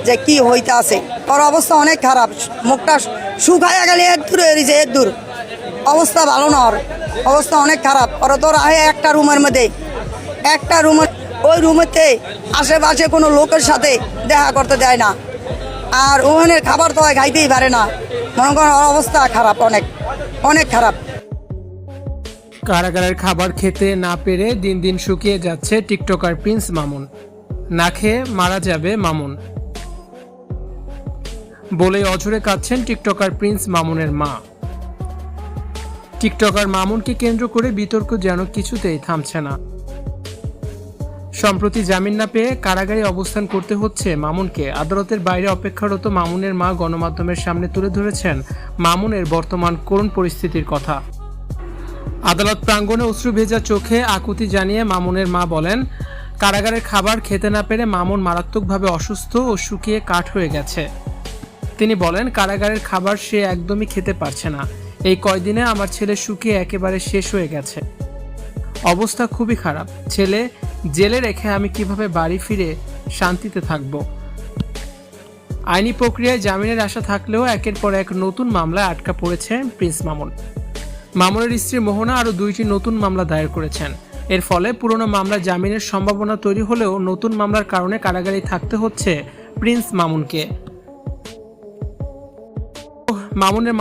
যে কি হইতে আছে। ওর অবস্থা অনেক খারাপ, মুখটা শুকাইয়া গেলে এর দূর এরিছে, এর দূর অবস্থা ভালো না। ওর অবস্থা অনেক খারাপ। ওরা তোর আহে একটা রুমের মধ্যে, একটা রুমের, ওই রুমেতে আশেপাশে কোনো লোকের সাথে দেখা করতে দেয় না, আর ওখানে খাবার তো খাইতেই পারে না। মনে করেন ওর অবস্থা খারাপ, অনেক অনেক খারাপ। কারাগারের খাবার খেতে না পেরে দিন দিন শুকিয়ে যাচ্ছে টিকটকার প্রিন্স মামুন। না খেয়ে মারা যাবে মামুন বলেই অঝরে কাঁদছেন টিকটকার প্রিন্স মামুনের মা। টিকটকার মামুনকে কেন্দ্র করে বিতর্ক যেন কিছুতেই থামছে না। সম্প্রতি জামিন না পেয়ে কারাগারে অবস্থান করতে হচ্ছে মামুনকে। আদালতের বাইরে অপেক্ষারত মামুনের মা গণমাধ্যমের সামনে তুলে ধরেছেন মামুনের বর্তমান করুণ পরিস্থিতির কথা। আদালত প্রাঙ্গণে অশ্রু ভেজা চোখে আকুতি জানিয়ে মামুনের মা বলেন, কারাগারের খাবার খেতে না পেরে মামুন মারাত্মকভাবে অসুস্থ ও শুকিয়ে কাঠ হয়ে গেছে। তিনি বলেন, কারাগারের খাবার সে একদমই খেতে পারছে না। এই কয়দিনে আমার ছেলে শুকিয়ে একেবারে শেষ হয়ে গেছে। অবস্থা খুবই খারাপ। ছেলে জেলে রেখে আমি কিভাবে বাড়ি ফিরে শান্তিতে থাকব। আইনি প্রক্রিয়ায় জামিনের আশা থাকলেও একের পর এক নতুন মামলায় আটকা পড়েছে প্রিন্স মামুন। মামুনের স্ত্রী মোহনা আরও 2টি নতুন মামলা দায়ের করেছেন। এর ফলে পুরনো মামলা জামিনের সম্ভাবনা তৈরি হলেও নতুন মামলার কারণে কারাগারে থাকতে হচ্ছে প্রিন্স মামুনকে। মামুনের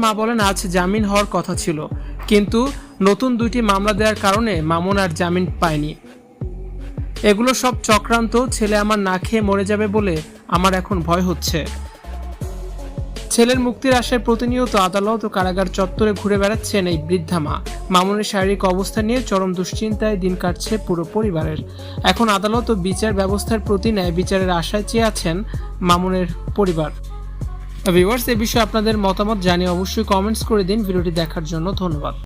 মা বলেন আজ জামিন হওয়ার কথা ছিল, কিন্তু নতুন 2টি মামলা দেওয়ার কারণে মামুন আর জামিন পায়নি। এগুলো সব চক্রান্ত। ছেলে আমার না খেয়ে মরে যাবে বলে আমার এখন ভয় হচ্ছে। ছেলের মুক্তির আশায় প্রতিনিয়ত আদালত ও কারাগার চত্বরে ঘুরে বেড়াচ্ছেন এই বৃদ্ধা মা। মামুনের শারীরিক অবস্থা নিয়ে চরম দুশ্চিন্তায় দিন কাটছে পুরো পরিবারের। এখন আদালত ও বিচার ব্যবস্থার প্রতি ন্যায় বিচারের আশায় চেয়ে আছেন মামুনের পরিবার। ভিউয়ার্স, এ বিষয়ে আপনাদের মতামত জানিয়ে অবশ্যই কমেন্টস করে দিন। ভিডিওটি দেখার জন্য ধন্যবাদ।